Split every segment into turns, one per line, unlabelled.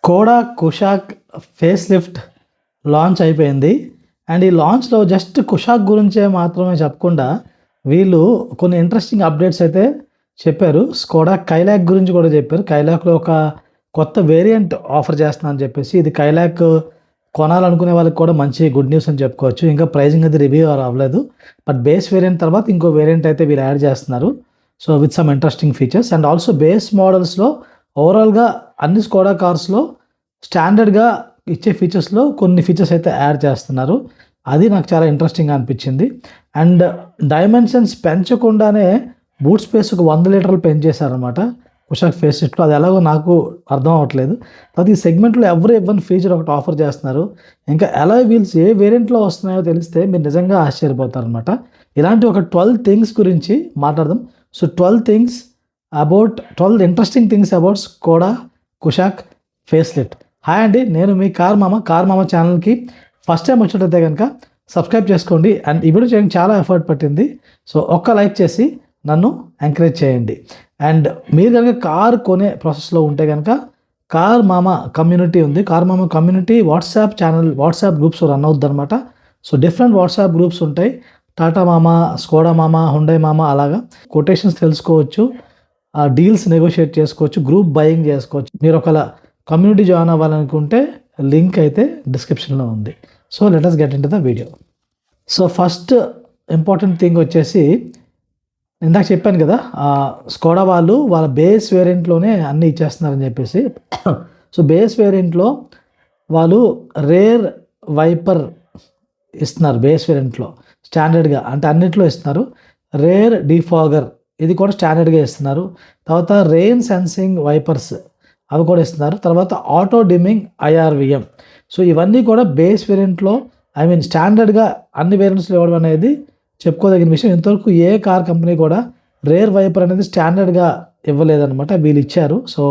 Skoda Kushaq face lift launch అయిపోయింది. And ఈ లాంచ్లో just Kushaq గురించే మాత్రమే చెప్పకుండా వీళ్ళు కొన్ని ఇంట్రెస్టింగ్ అప్డేట్స్ అయితే చెప్పారు. స్కోడా కైలాక్ గురించి కూడా చెప్పారు. కైలాక్లో ఒక కొత్త వేరియంట్ ఆఫర్ చేస్తున్నారని చెప్పేసి, ఇది కైలాక్ కొనాలనుకునే వాళ్ళకి కూడా మంచి గుడ్ న్యూస్ అని చెప్పుకోవచ్చు. ఇంకా ప్రైజింగ్ అయితే రివ్యూ అవ్వలేదు, బట్ బేస్ వేరియంట్ తర్వాత ఇంకో వేరియంట్ అయితే వీళ్ళు యాడ్ చేస్తున్నారు. So with some interesting features. And also base మోడల్స్లో ఓవరాల్గా అన్ని స్కోడా కార్స్లో స్టాండర్డ్గా ఇచ్చే ఫీచర్స్లో కొన్ని ఫీచర్స్ అయితే యాడ్ చేస్తున్నారు. అది నాకు చాలా ఇంట్రెస్టింగ్గా అనిపించింది. అండ్ డైమెన్షన్స్ పెంచకుండానే బూట్ స్పేస్ ఒక 100 లీటర్లు పెంచేశారనమాట కుషాక్ ఫేస్ లిఫ్ట్లో. అది ఎలాగో నాకు అర్థం అవ్వట్లేదు. తర్వాత ఈ సెగ్మెంట్లో ఎవరు ఇవ్వని ఫీచర్ ఒకటి ఆఫర్ చేస్తున్నారు. ఇంకా అలాయ్ వీల్స్ ఏ వేరియంట్లో వస్తున్నాయో తెలిస్తే మీరు నిజంగా ఆశ్చర్యపోతారనమాట. ఇలాంటి ఒక 12 థింగ్స్ గురించి మాట్లాడదాం. So 12 interesting things about Skoda Kushaq face lift. Hi అండి, నేను మీ కార్ మామ ఛానల్కి ఫస్ట్ టైం వచ్చినట్టయితే కనుక సబ్స్క్రైబ్ చేసుకోండి. అండ్ ఈ వీడియో చేయడానికి చాలా ఎఫర్ట్ పట్టింది. సో ఒక్క లైక్ చేసి నన్ను ఎంకరేజ్ చేయండి. అండ్ మీరు కనుక కార్ కొనే ప్రాసెస్లో ఉంటే కనుక కార్ మామ కమ్యూనిటీ ఉంది. కార్ మామ community WhatsApp channel, WhatsApp groups run అవుద్ది అనమాట. సో డిఫరెంట్ వాట్సాప్ గ్రూప్స్ ఉంటాయి. టాటా మామ, స్కోడా మామ, హుండై మామ, అలాగా కొటేషన్స్ తెలుసుకోవచ్చు, డీల్స్ నెగోషియేట్ చేసుకోవచ్చు, గ్రూప్ బయింగ్ చేసుకోవచ్చు. మీరు ఒకవేళ కమ్యూనిటీ జాయిన్ అవ్వాలనుకుంటే లింక్ అయితే డిస్క్రిప్షన్లో ఉంది. So let us get in to the video. So first important thing వచ్చేసి, ఇందాక చెప్పాను కదా, స్కోడా వాళ్ళు వాళ్ళ బేస్ వేరియంట్లోనే అన్నీ ఇచ్చేస్తున్నారని చెప్పేసి. సో బేస్ వేరియంట్లో వాళ్ళు రేర్ వైపర్ ఇస్తున్నారు. బేస్ వేరియంట్లో స్టాండర్డ్గా, అంటే అన్నిట్లో ఇస్తున్నారు. రేర్ డిఫాగర్ ఇది కూడా స్టాండర్డ్గా ఇస్తున్నారు. తర్వాత రెయిన్ సెన్సింగ్ వైపర్స్ అవి కూడా ఇస్తున్నారు. తర్వాత ఆటో డిమ్మింగ్ IRVM. సో ఇవన్నీ కూడా బేస్ వేరియంట్లో, స్టాండర్డ్గా అన్ని వేరియంట్స్లో ఇవ్వడం అనేది చెప్పుకోదగిన విషయం. ఇంతవరకు ఏ కార్ కంపెనీ కూడా రేర్ వైపర్ అనేది స్టాండర్డ్గా ఇవ్వలేదన్నమాట, వీళ్ళు ఇచ్చారు. సో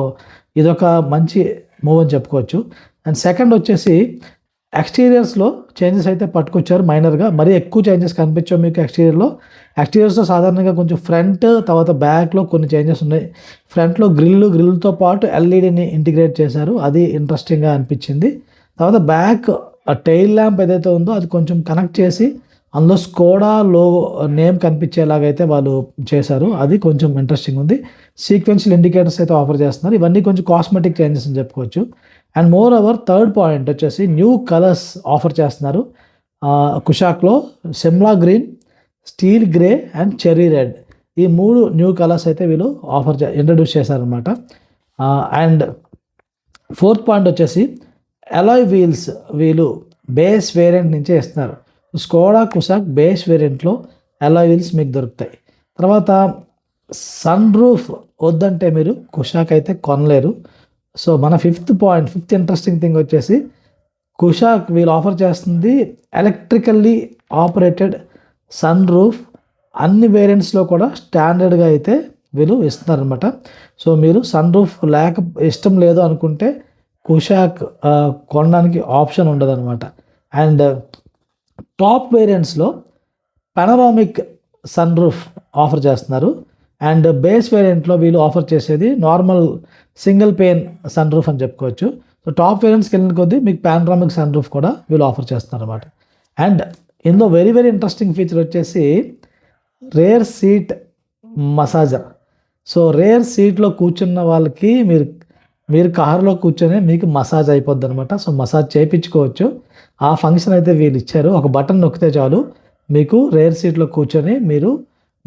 ఇదొక మంచి మూవ్ అని చెప్పుకోవచ్చు. అండ్ సెకండ్ వచ్చేసి ఎక్స్టీరియర్స్లో చేంజెస్ అయితే పట్టుకొచ్చారు మైనర్గా. మరీ ఎక్కువ చేంజెస్ కనిపించావు మీకు ఎక్స్టీరియర్స్లో సాధారణంగా కొంచెం ఫ్రంట్ తర్వాత బ్యాక్లో కొన్ని చేంజెస్ ఉన్నాయి. ఫ్రంట్లో గ్రిల్తో పాటు LEDని ఇంటిగ్రేట్ చేశారు, అది ఇంట్రెస్టింగ్గా అనిపించింది. తర్వాత బ్యాక్ టైల్ ల్యాంప్ ఏదైతే ఉందో అది కొంచెం కనెక్ట్ చేసి అందులో స్కోడా నేమ్ కనిపించేలాగైతే వాళ్ళు చేశారు, అది కొంచెం ఇంట్రెస్టింగ్ ఉంది. సీక్వెన్షియల్ ఇండికేటర్స్ అయితే ఆఫర్ చేస్తున్నారు. ఇవన్నీ కొంచెం కాస్మెటిక్ చేంజెస్ అని చెప్పుకోవచ్చు. And moreover third point వచ్చేసి న్యూ కలర్స్ ఆఫర్ చేస్తున్నారు కుషాక్లో. Simla green, steel grey and cherry red, ఈ 3 న్యూ కలర్స్ అయితే వీళ్ళు ఇంట్రడ్యూస్ చేశారనమాట. అండ్ ఫోర్త్ పాయింట్ వచ్చేసి అలాయ్ వీల్స్ వీళ్ళు బేస్ వేరియంట్ నుంచే ఇస్తున్నారు. స్కోడా కుషాక్ బేస్ వేరియంట్లో అలాయ్ వీల్స్ మీకు దొరుకుతాయి. తర్వాత సన్ రూఫ్ వద్దంటే మీరు కుషాక్ అయితే కొనలేరు. సో మన ఫిఫ్త్ ఇంట్రెస్టింగ్ థింగ్ వచ్చేసి, కుషాక్ వీళ్ళు ఆఫర్ చేస్తుంది ఎలక్ట్రికల్లీ ఆపరేటెడ్ సన్ రూఫ్. అన్ని వేరియంట్స్లో కూడా స్టాండర్డ్గా అయితే వీళ్ళు ఇస్తున్నారనమాట. సో మీరు సన్ రూఫ్ ఇష్టం లేదు అనుకుంటే కుషాక్ కొనడానికి ఆప్షన్ ఉండదన్నమాట. అండ్ టాప్ వేరియంట్స్లో పెనరామిక్ సన్ రూఫ్ ఆఫర్ చేస్తున్నారు. అండ్ బేస్ వేరియంట్లో వీళ్ళు ఆఫర్ చేసేది normal single pane sun roof అని చెప్పుకోవచ్చు. సో టాప్ వేరియంట్స్కి వెళ్ళిన కొద్దీ మీకు పానరామిక్ సన్ రూఫ్ కూడా వీళ్ళు ఆఫర్ చేస్తున్నారు అనమాట. అండ్ ఇందులో వెరీ వెరీ ఇంట్రెస్టింగ్ ఫీచర్ వచ్చేసి rare seat massager. So rare సీట్లో కూర్చున్న వాళ్ళకి మీరు కారులో కూర్చొని మీకు మసాజ్ అయిపోద్ది అనమాట. సో మసాజ్ చేయించుకోవచ్చు, ఆ ఫంక్షన్ అయితే వీళ్ళు ఇచ్చారు. ఒక బటన్ నొక్కితే చాలు మీకు రేర్ సీట్లో కూర్చొని మీరు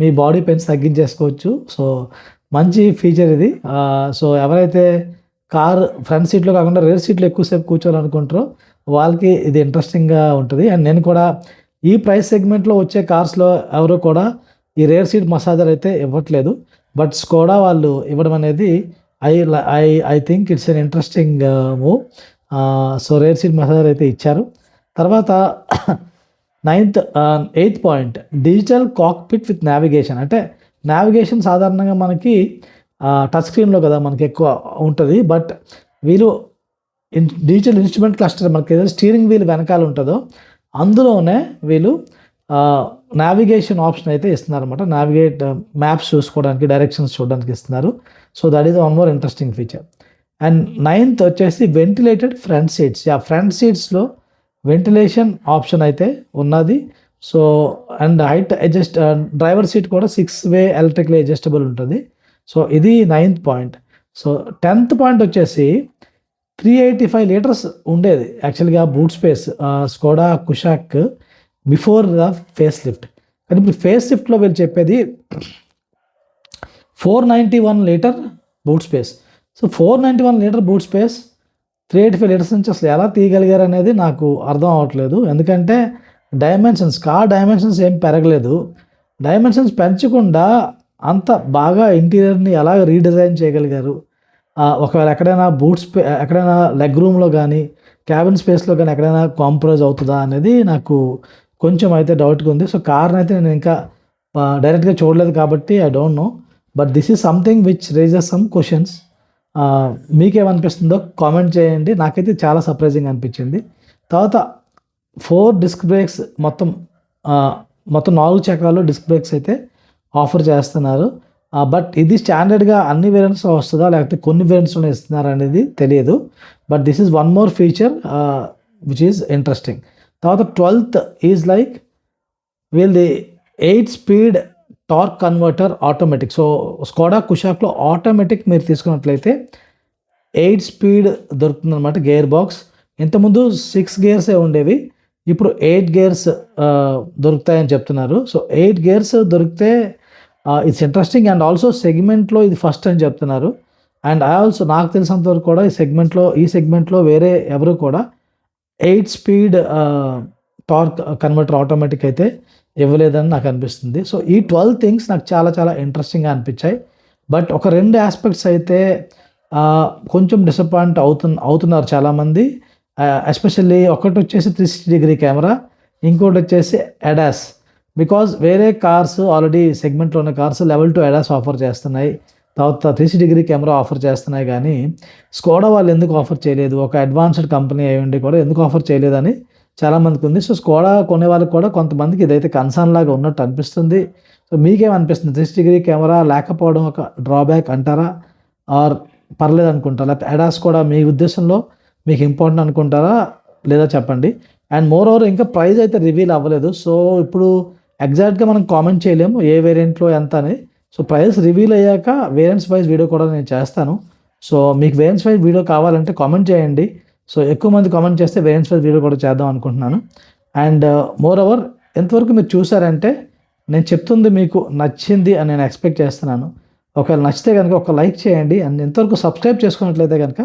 మీ బాడీ పెయిన్స్ తగ్గించేసుకోవచ్చు. సో మంచి ఫీచర్ ఇది. సో ఎవరైతే కార్ ఫ్రంట్ సీట్లో కాకుండా రేర్ సీట్లో ఎక్కువసేపు కూర్చోవాలనుకుంటారో వాళ్ళకి ఇది ఇంట్రెస్టింగ్గా ఉంటుంది. అండ్ నేను కూడా ఈ ప్రైస్ సెగ్మెంట్లో వచ్చే కార్స్లో ఎవరు కూడా ఈ రేర్ సీట్ మసాజర్ అయితే ఇవ్వట్లేదు, బట్ స్కోడా వాళ్ళు ఇవ్వడం అనేది I think it's an interesting move. So rare seat massager అయితే ఇచ్చారు. తర్వాత 8th point, digital cockpit with navigation. అంటే నావిగేషన్ సాధారణంగా మనకి టచ్ స్క్రీన్లో కదా మనకి ఎక్కువ ఉంటుంది, బట్ వీళ్ళు డిజిటల్ ఇన్స్ట్రుమెంట్ క్లస్టర్, మనకి ఏదైతే స్టీరింగ్ వీల్ వెనకాల ఉంటుందో అందులోనే వీళ్ళు నావిగేషన్ ఆప్షన్ అయితే ఇస్తున్నారు అనమాట. మ్యాప్స్ చూసుకోవడానికి, డైరెక్షన్స్ చూడడానికి ఇస్తున్నారు. So that is one more interesting feature. And 9th వచ్చేసి వెంటిలేటెడ్ ఫ్రంట్ సీట్స్. ఫ్రంట్ సీట్స్లో వెంటిలేషన్ ఆప్షన్ అయితే ఉన్నది. So and height adjust, driver seat కూడా 6-way ఎలక్ట్రికలీ అడ్జస్టబుల్ ఉంటుంది. సో ఇది 9th point. So 10th point వచ్చేసి 385 లీటర్స్ ఉండేది యాక్చువల్గా boot space Skoda Kushaq before the face lift. కానీ ఇప్పుడు ఫేస్ లిఫ్ట్లో వీళ్ళు చెప్పేది 491 litre boot space. So 491 litre boot space 385 litres నుంచి అసలు ఎలా తీయగలిగారు అనేది నాకు అర్థం అవ్వట్లేదు. ఎందుకంటే కార్ డైమెన్షన్స్ ఏం పెరగలేదు. డైమెన్షన్స్ పెంచకుండా అంత బాగా ఇంటీరియర్ని ఎలా రీడిజైన్ చేయగలిగారు? ఒకవేళ ఎక్కడైనా ఎక్కడైనా లెగ్ రూమ్లో కానీ క్యాబిన్ స్పేస్లో కానీ ఎక్కడైనా కాంప్రమైజ్ అవుతుందా అనేది నాకు కొంచెం అయితే డౌట్గా ఉంది. సో కార్ని అయితే నేను ఇంకా డైరెక్ట్గా చూడలేదు కాబట్టి I don't know, but this is something which raises some questions. మీకేమనిపిస్తుందో కామెంట్ చేయండి. నాకైతే చాలా సర్ప్రైజింగ్ అనిపించింది. తర్వాత 4 డిస్క్ బ్రేక్స్, మొత్తం 4 చక్రాలు డిస్క్ బ్రేక్స్ అయితే ఆఫర్ చేస్తున్నారు. బట్ ఇది స్టాండర్డ్గా అన్ని వేరియంట్స్లో వస్తుందా లేకపోతే కొన్ని వేరియంట్స్లోనే ఇస్తున్నారు అనేది తెలియదు. But this is one more feature which is interesting. తర్వాత 12th ఈజ్ లైక్ వీళ్ళది 8-speed torque converter automatic. So Skoda కుషాక్లో ఆటోమేటిక్ మీరు తీసుకున్నట్లయితే 8-speed దొరుకుతుంది అనమాట గేర్ బాక్స్. ఇంతకుముందు 6 gears ఉండేవి, ఇప్పుడు 8 gears దొరుకుతాయని చెప్తున్నారు. సో 8 gears దొరికితే ఇట్స్ ఇంట్రెస్టింగ్. అండ్ ఆల్సో సెగ్మెంట్లో ఇది ఫస్ట్ అని చెప్తున్నారు. అండ్ నాకు తెలిసినంతవరకు కూడా ఈ సెగ్మెంట్లో వేరే ఎవరు కూడా 8-speed టార్క్ కన్వర్టర్ ఆటోమేటిక్ అయితే ఇవ్వలేదని నాకు అనిపిస్తుంది. సో ఈ 12 థింగ్స్ నాకు చాలా చాలా ఇంట్రెస్టింగ్గా అనిపించాయి. బట్ ఒక 2 ఆస్పెక్ట్స్ అయితే కొంచెం డిసప్పాయింట్ అవుతున్నారు చాలామంది. ఎస్పెషల్లీ ఒకటి వచ్చేసి 360-degree కెమెరా, ఇంకోటి వచ్చేసి ADAS. బికాజ్ వేరే కార్స్ ఆల్రెడీ సెగ్మెంట్లో ఉన్న కార్స్ Level 2 ADAS ఆఫర్ చేస్తున్నాయి, తర్వాత 360-degree కెమెరా ఆఫర్ చేస్తున్నాయి. కానీ స్కోడా వాళ్ళు ఎందుకు ఆఫర్ చేయలేదు? ఒక అడ్వాన్స్డ్ కంపెనీ అయి ఉండి కూడా ఎందుకు ఆఫర్ చేయలేదని చాలామందికి ఉంది. సో స్కోడా కొనే వాళ్ళకి కూడా కొంతమందికి ఇదైతే కన్సర్న్ లాగా ఉన్నట్టు అనిపిస్తుంది. సో మీకేమనిపిస్తుంది? 360-degree కెమెరా లేకపోవడం ఒక డ్రాబ్యాక్ అంటారా, ఆర్ పర్లేదు అనుకుంటారా? లేకపోతే ADAS కూడా మీ ఉద్దేశంలో మీకు ఇంపార్టెంట్ అనుకుంటారా లేదా చెప్పండి. అండ్ మోర్ ఓవర్ ఇంకా ప్రైస్ అయితే రివీల్ అవ్వలేదు. సో ఇప్పుడు ఎగ్జాక్ట్గా మనం కామెంట్ చేయలేము ఏ వేరియంట్లో ఎంత అని. సో ప్రైస్ రివీల్ అయ్యాక వేరియంట్స్ వైజ్ వీడియో కూడా నేను చేస్తాను. సో మీకు వేరియంట్స్ వైజ్ వీడియో కావాలంటే కామెంట్ చేయండి. సో ఎక్కువ మంది కామెంట్ చేస్తే వేరియంట్స్ వైజ్ వీడియో కూడా చేద్దాం అనుకుంటున్నాను. అండ్ మోర్ ఓవర్ ఎంతవరకు మీరు చూసారంటే నేను చెప్తుంది మీకు నచ్చింది అని నేను ఎక్స్పెక్ట్ చేస్తున్నాను. ఒకవేళ నచ్చితే కనుక ఒక లైక్ చేయండి. అండ్ ఎంతవరకు సబ్స్క్రైబ్ చేసుకున్నట్లయితే కనుక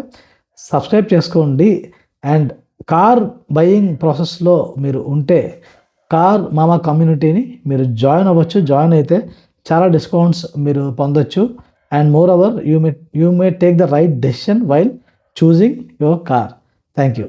సబ్స్క్రైబ్ చేసుకోండి. అండ్ కార్ బయింగ్ ప్రాసెస్లో మీరు ఉంటే కార్ మామా కమ్యూనిటీని మీరు జాయిన్ అవ్వచ్చు. జాయిన్ అయితే చాలా డిస్కౌంట్స్ మీరు పొందొచ్చు. And more over you may take the right decision while choosing your car. Thank you.